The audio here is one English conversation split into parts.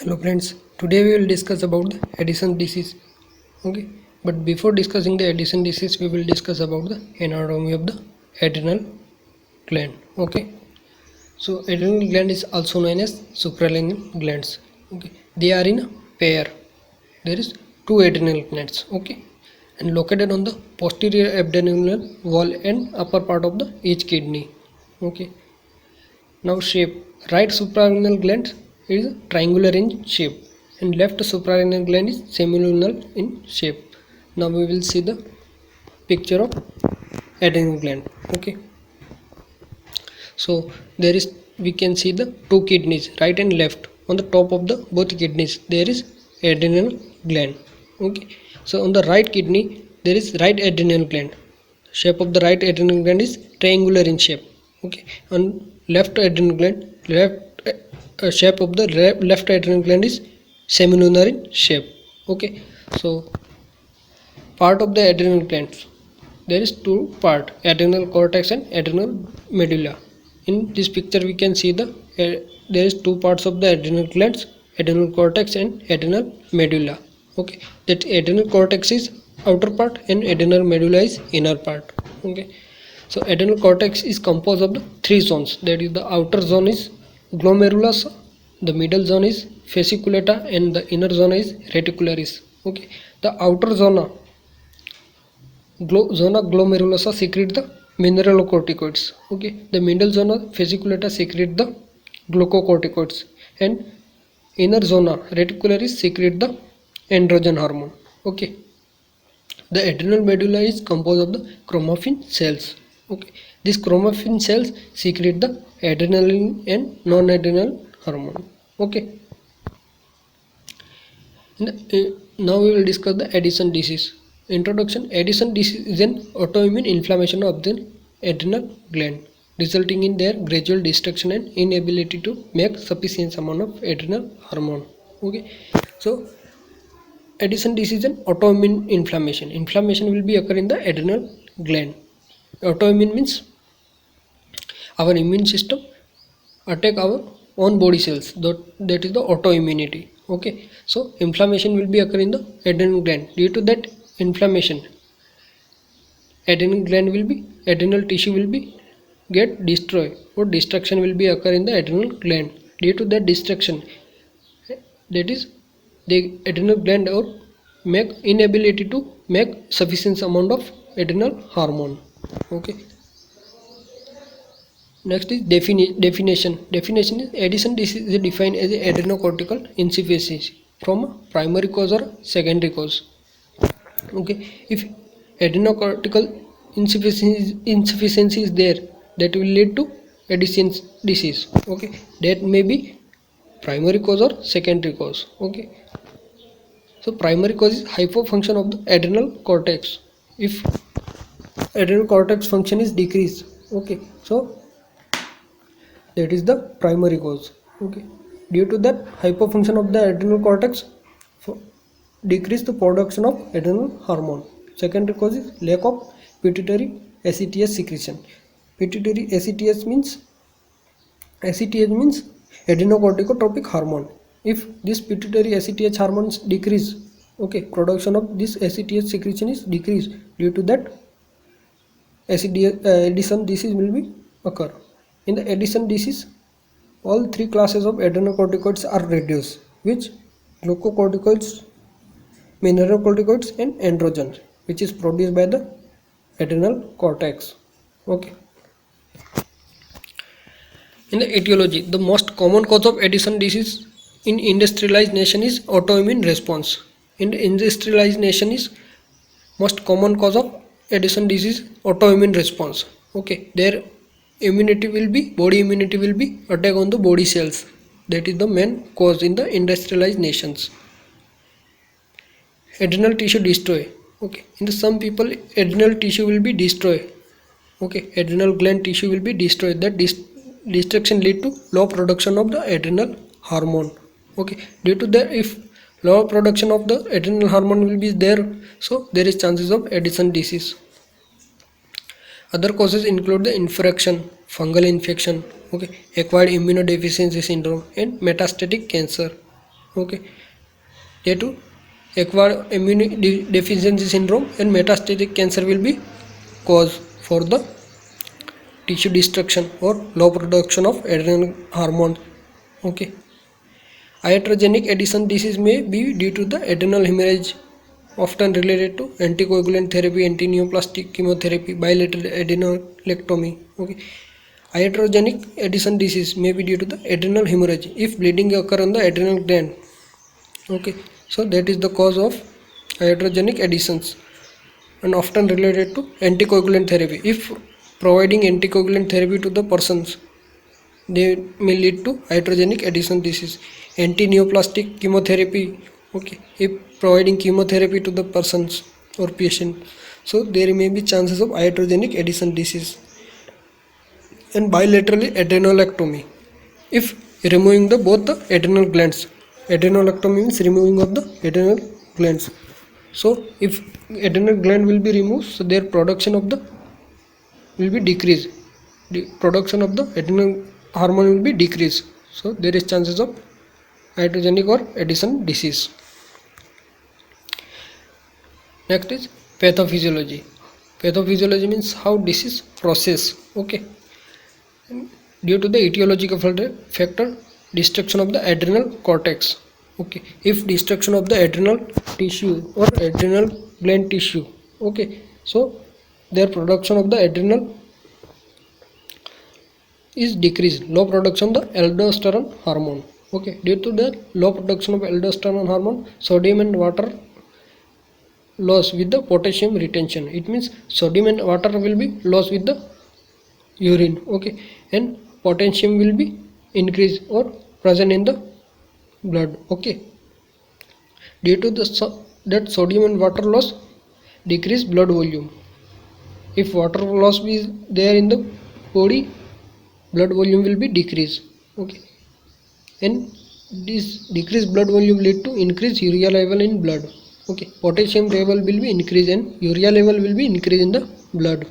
Hello friends, today we will discuss about the Addison's disease. Okay, but before discussing the Addison's disease, we will discuss about the anatomy of the adrenal gland. Okay, so adrenal gland is also known as suprarenal glands. Okay, they are in a pair. There is two adrenal glands. Okay, and located on the posterior abdominal wall and upper part of the each kidney. Okay, now shape. Right suprarenal gland is triangular in shape and left suprarenal gland is semilunar in shape. Now we will see the picture of adrenal gland. Okay. So there is, we can see the two kidneys, right and left. On the top of the both kidneys there is adrenal gland. Okay. So on the right kidney there is right adrenal gland. Shape of the right adrenal gland is triangular in shape. Okay. On left adrenal gland, shape of the left adrenal gland is semilunar in shape. Okay. So part of the adrenal glands, there is two part, adrenal cortex and adrenal medulla. In this picture we can see the there is two parts of the adrenal glands, adrenal cortex and adrenal medulla. Okay, that adrenal cortex is outer part and adrenal medulla is inner part. Okay, so adrenal cortex is composed of the three zones, that is the outer zone is glomerulus, the middle zone is fasciculata and the inner zone is reticularis. Okay, the outer zona zona glomerulosa secrete the mineralocorticoids. Okay, the middle zona fasciculata secrete the glucocorticoids and inner zona reticularis secrete the androgen hormone. Okay, the adrenal medulla is composed of the chromaffin cells. Okay, these chromaffin cells secrete the adrenaline and non-adrenal hormone. Okay, now we will discuss the Addison disease. Introduction. Addison disease is an autoimmune inflammation of the adrenal gland resulting in their gradual destruction and inability to make sufficient amount of adrenal hormone. Okay, so Addison disease is an autoimmune inflammation. Inflammation will be occur in the adrenal gland. Autoimmune means our immune system attack our own body cells. That is the autoimmunity. Okay, so inflammation will be occur in the adrenal gland. Due to that inflammation, adrenal tissue will be get destroyed, or destruction will be occur in the adrenal gland. Due to that destruction, that is the adrenal gland or make inability to make sufficient amount of adrenal hormone. Okay, next is definition. Definition is Addison disease is defined as adrenocortical insufficiency from a primary cause or secondary cause. Okay, if adrenocortical insufficiency is there, that will lead to Addison's disease. Okay, that may be primary cause or secondary cause. Okay, so primary cause is hypofunction of the adrenal cortex. If adrenal cortex function is decreased, okay, so that is the primary cause. Okay, due to that hypofunction of the adrenal cortex, decrease the production of adrenal hormone. Secondary cause is lack of pituitary ACTH secretion. Pituitary ACTH means adrenocorticotropic hormone. If this pituitary ACTH hormones decrease, okay, production of this ACTH secretion is decreased. Due to that, Addison disease will be occur. In the Addison disease, all three classes of adrenocorticoids are reduced, which glucocorticoids, mineralocorticoids and androgens, which is produced by the adrenal cortex. Okay. In the etiology, the most common cause of Addison disease in industrialized nation is autoimmune response. In the industrialized nation is most common cause of Addison disease autoimmune response. Okay, their immunity will be, body immunity will be attack on the body cells. That is the main cause in the industrialized nations. Adrenal tissue destroy. Okay, in the some people adrenal tissue will be destroyed. Okay, adrenal gland tissue will be destroyed. That destruction lead to low production of the adrenal hormone. Okay, due to that, if low production of the adrenal hormone will be there, so there is chances of Addison disease. Other causes include the infection, fungal infection, okay, acquired immunodeficiency syndrome and metastatic cancer. Okay, due to acquired immune deficiency syndrome and metastatic cancer will be cause for the tissue destruction or low production of adrenal hormone. Okay, iatrogenic Addison disease may be due to the adrenal hemorrhage, often related to anticoagulant therapy, antineoplastic chemotherapy, bilateral adrenalectomy. Okay, iatrogenic Addison disease may be due to the adrenal hemorrhage if bleeding occur on the adrenal gland. Okay, so that is the cause of iatrogenic Addisons and often related to anticoagulant therapy. If providing anticoagulant therapy to the persons, they may lead to iatrogenic Addison disease. Antineoplastic chemotherapy, okay, if providing chemotherapy to the persons or patient, so there may be chances of iatrogenic Addison disease. And bilateral adrenalectomy, if removing the both the adrenal glands. Adrenalectomy means removing of the adrenal glands. So if adrenal gland will be removed, so their production of the will be decreased. The production of the adrenal hormone will be decreased. So there is chances of iatrogenic or Addison disease. Next is pathophysiology. Pathophysiology means how disease process. Okay, due to the etiological factor, destruction of the adrenal cortex. Okay, if destruction of the adrenal tissue or adrenal gland tissue, okay, so their production of the adrenal is decreased, low production of the aldosterone hormone. Okay, due to the low production of aldosterone hormone, sodium and water loss with the potassium retention. It means sodium and water will be lost with the urine. Okay, and potassium will be increased or present in the blood. Okay, due to that sodium and water loss, decrease blood volume. If water loss is there in the body, blood volume will be decreased. Okay, and this decreased blood volume lead to increased urea level in blood. Okay, potassium level will be increased and urea level will be increased in the blood.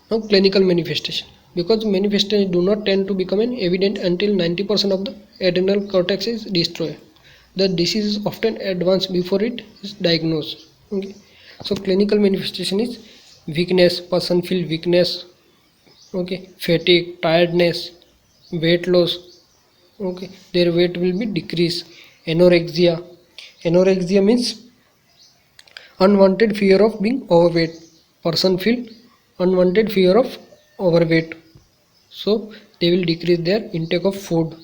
Now clinical manifestation. Because manifestations do not tend to become evident until 90% of the adrenal cortex is destroyed, the disease is often advanced before it is diagnosed. Okay, so clinical manifestation is weakness, person feel weakness, okay, fatigue, tiredness, weight loss, okay, their weight will be decreased. Anorexia, anorexia means unwanted fear of being overweight, person feel unwanted fear of overweight, so they will decrease their intake of food.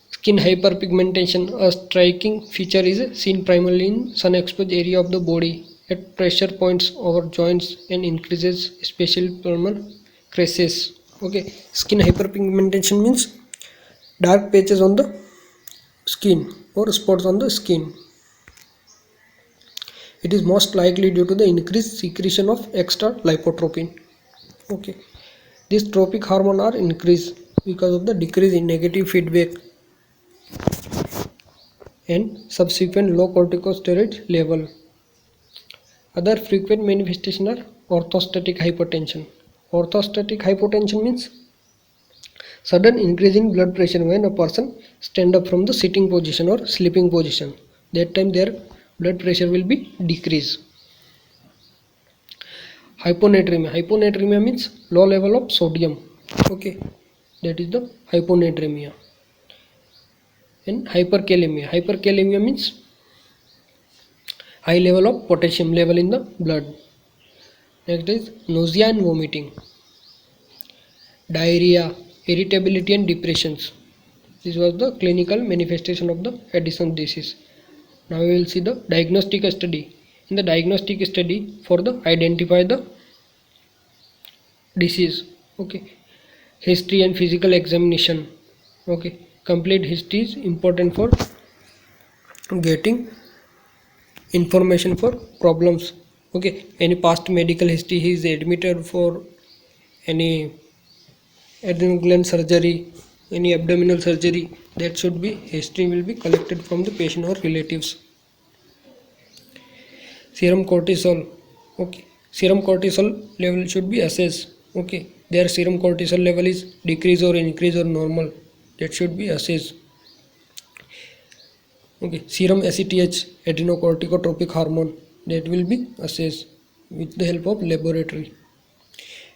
Skin hyperpigmentation, a striking feature, is seen primarily in sun exposed area of the body at pressure points over joints and increases especially palmar creases. Okay, skin hyperpigmentation means dark patches on the skin or spots on the skin. It is most likely due to the increased secretion of extra lipotropin. Okay, these tropic hormones are increased because of the decrease in negative feedback and subsequent low corticosteroid level. Other frequent manifestations are orthostatic hypertension. Orthostatic hypotension means sudden increase in blood pressure when a person stand up from the sitting position or sleeping position. That time their blood pressure will be decreased. Hyponatremia. Hyponatremia means low level of sodium. Okay, that is the hyponatremia. And hyperkalemia. Hyperkalemia means high level of potassium level in the blood. Next is nausea and vomiting, diarrhea, irritability and depressions. This was the clinical manifestation of the Addison disease. Now we will see the diagnostic study. In the diagnostic study, for the identify the disease, okay, history and physical examination. Okay, complete history is important for getting information for problems. Okay, any past medical history, he is admitted for any adrenal gland surgery, any abdominal surgery, that should be history will be collected from the patient or relatives. Serum cortisol, okay, serum cortisol level should be assessed. Okay, their serum cortisol level is decrease or increase or normal. that should be assessed. Okay, serum ACTH, adrenocorticotropic hormone, that will be assessed with the help of laboratory.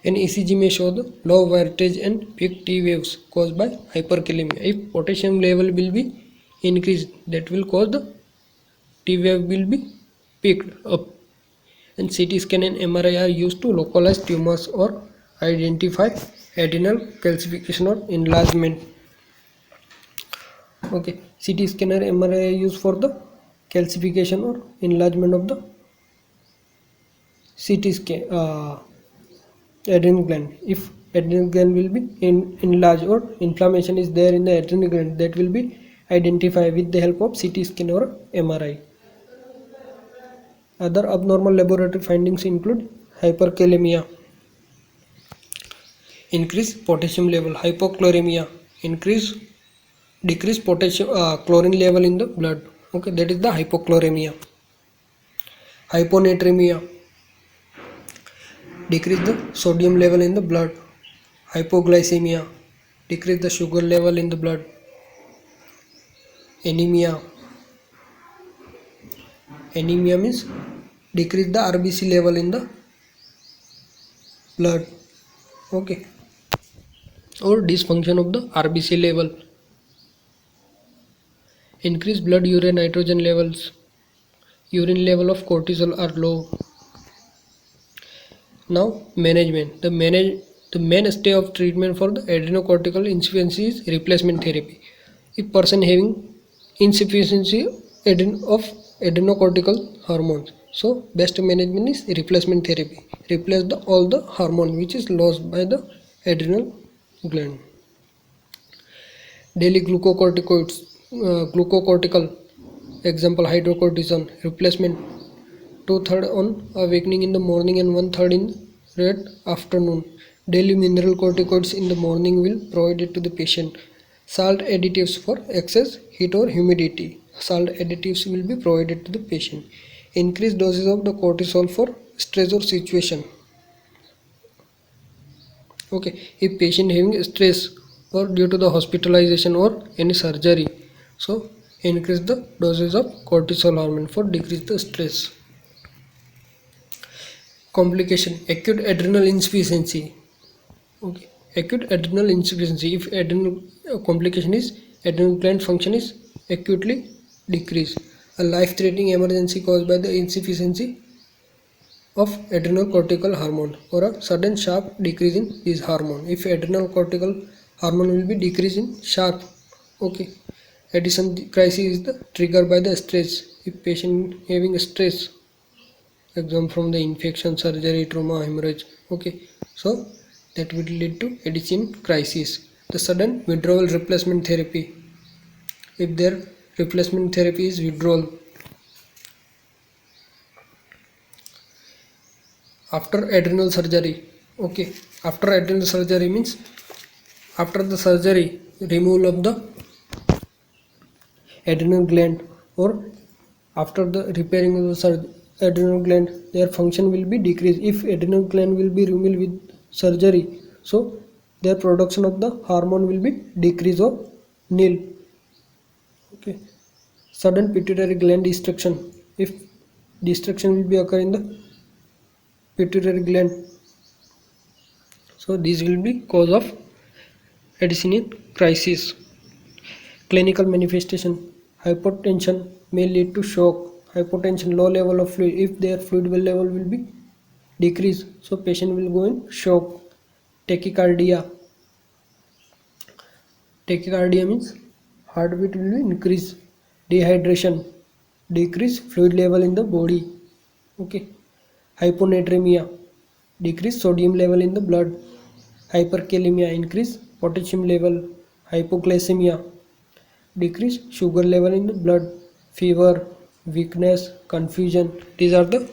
An ECG may show the low voltage and peak T waves caused by hyperkalemia. If potassium level will be increased, that will cause the T wave will be picked up. And CT scan and MRI are used to localize tumors or identify adrenal calcification or enlargement. Okay, CT scan and MRI are used for the calcification or enlargement of the CT scan adrenal gland. If adrenal gland will be enlarged or inflammation is there in the adrenal gland, that will be identified with the help of CT scan or MRI. Other abnormal laboratory findings include hyperkalemia, increased potassium level, hypochloremia, decreased potassium chlorine level in the blood. Okay, that is the hypochloremia. Hyponatremia, decrease the sodium level in the blood. Hypoglycemia, decrease the sugar level in the blood. Anemia means decrease the RBC level in the blood. Okay, or dysfunction of the RBC level. Increase blood urine nitrogen levels. Urine level of cortisol are low. Now management. The mainstay of treatment for the adrenocortical insufficiency is replacement therapy. If person having insufficiency of adrenocortical hormones, so best management is replacement therapy. Replace all the hormone which is lost by the adrenal gland. Daily glucocortical, example hydrocortisone, replacement 2/3 on awakening in the morning and 1/3 in red afternoon. Daily mineral corticoids in the morning will provide it to the patient. Salt additives for excess heat or humidity. Salt additives will be provided to the patient. Increase doses of the cortisol for stress or situation. Okay, if patient having stress or due to the hospitalization or any surgery, so increase the doses of cortisol hormone for decrease the stress. Complication, acute adrenal insufficiency. Okay, acute adrenal insufficiency, if adrenal complication is adrenal gland function is acutely decreased. A life-threatening emergency caused by the insufficiency of adrenal cortical hormone or a sudden sharp decrease in this hormone. If adrenal cortical hormone will be decreasing sharp, okay, Addison crisis is the trigger by the stress. If patient having stress, example from the infection, surgery, trauma, hemorrhage, okay, so that will lead to Addison crisis. The sudden withdrawal replacement therapy, if their replacement therapy is withdrawal. After adrenal surgery, okay, after adrenal surgery means after the surgery, removal of the adrenal gland or after the repairing of the adrenal gland, their function will be decreased. If adrenal gland will be removed with surgery, so their production of the hormone will be decreased or nil. Okay, sudden pituitary gland destruction, if destruction will be occur in the pituitary gland, so this will be cause of Addison crisis. Clinical manifestation, hypotension may lead to shock. Hypotension, low level of fluid, if their fluid level will be decreased, so patient will go in shock. Tachycardia means heartbeat will be increase. Dehydration, decrease fluid level in the body. Okay, hyponatremia, decrease sodium level in the blood. Hyperkalemia, increase potassium level. Hypoglycemia, decrease sugar level in the blood. Fever, weakness, confusion, these are the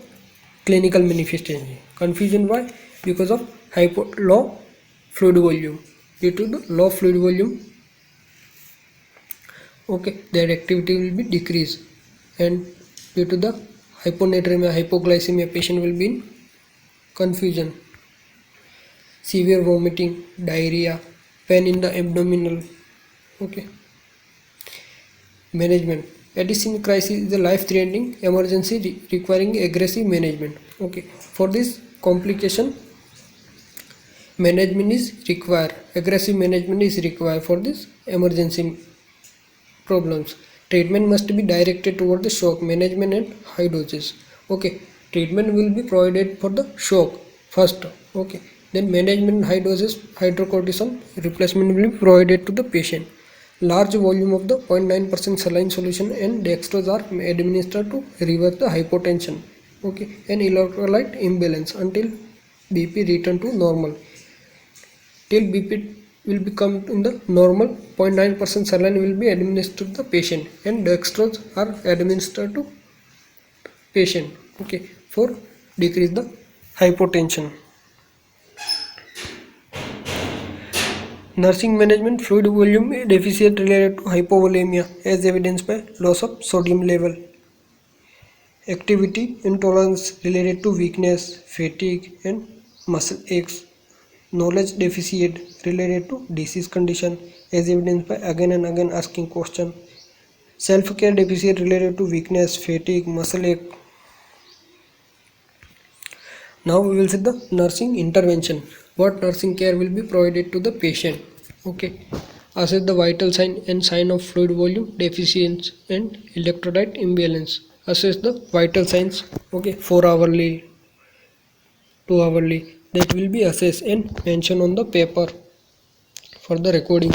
clinical manifestations. Confusion, why? Because of low fluid volume. Due to the low fluid volume, okay, their activity will be decreased, and due to the hyponatremia, hypoglycemia, patient will be in confusion. Severe vomiting, diarrhea, pain in the abdominal, Okay. Management. Addison crisis is a life-threatening emergency requiring aggressive management. Okay. For this complication, management is required. Aggressive management is required for this emergency problems. Treatment must be directed toward the shock management and high doses. Okay. Treatment will be provided for the shock first. Okay. Then management high doses hydrocortisone replacement will be provided to the patient. Large volume of the 0.9% saline solution and dextrose are administered to reverse the hypotension, okay, and electrolyte imbalance until BP return to normal. Till BP will become in the normal, 0.9% saline will be administered to the patient and dextrose are administered to patient, okay, for decrease the hypotension. Nursing management, fluid volume deficit related to hypovolemia as evidenced by loss of sodium level. Activity intolerance related to weakness, fatigue and muscle aches. Knowledge deficit related to disease condition as evidenced by again and again asking question. Self-care deficit related to weakness, fatigue, muscle ache. Now we will see the nursing intervention. What nursing care will be provided to the patient. Okay. Assess the vital sign and sign of fluid volume deficiency and electrolyte imbalance. Assess the vital signs. Okay. 4 hourly, 2 hourly. That will be assessed and mentioned on the paper for the recording.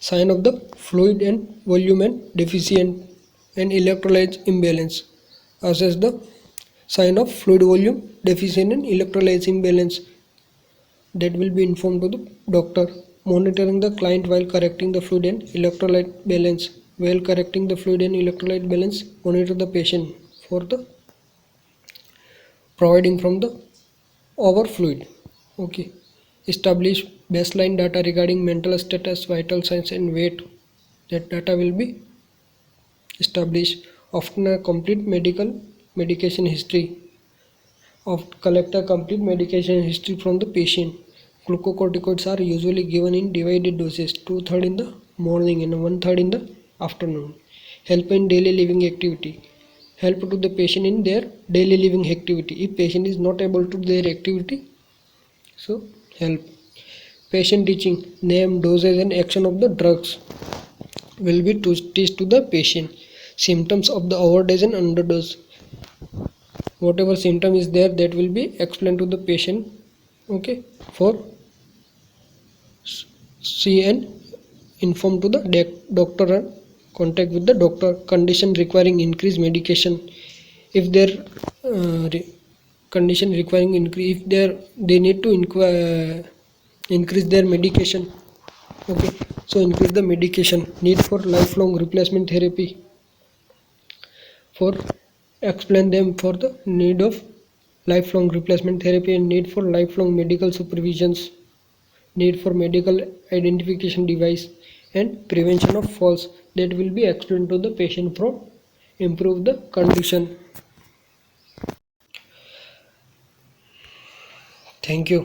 Sign of the fluid and volume and deficient and electrolyte imbalance. Assess the sign of fluid volume deficient and electrolyte imbalance. That will be informed to the doctor. Monitoring the client while correcting the fluid and electrolyte balance. While correcting the fluid and electrolyte balance, monitor the patient for the providing from the over fluid. Okay. Establish baseline data regarding mental status, vital signs and weight. That data will be established. Often a complete medication history. Collect a complete medication history from the patient. Glucocorticoids are usually given in divided doses, 2/3 in the morning and 1/3 in the afternoon. Help in daily living activity. Help to the patient in their daily living activity. If patient is not able to do their activity, so help. Patient teaching, name, dosage and action of the drugs will be teach to the patient. Symptoms of the overdose and underdose. Whatever symptom is there, that will be explained to the patient, okay, for see and inform to the doctor and contact with the doctor. Condition requiring increased medication. If their condition requiring increase, if they need to increase their medication, okay, so increase the medication. Need for lifelong replacement therapy. For explain them for the need of lifelong replacement therapy and need for lifelong medical supervisions, need for medical identification device and prevention of falls. That will be explained to the patient for improve the condition. Thank you.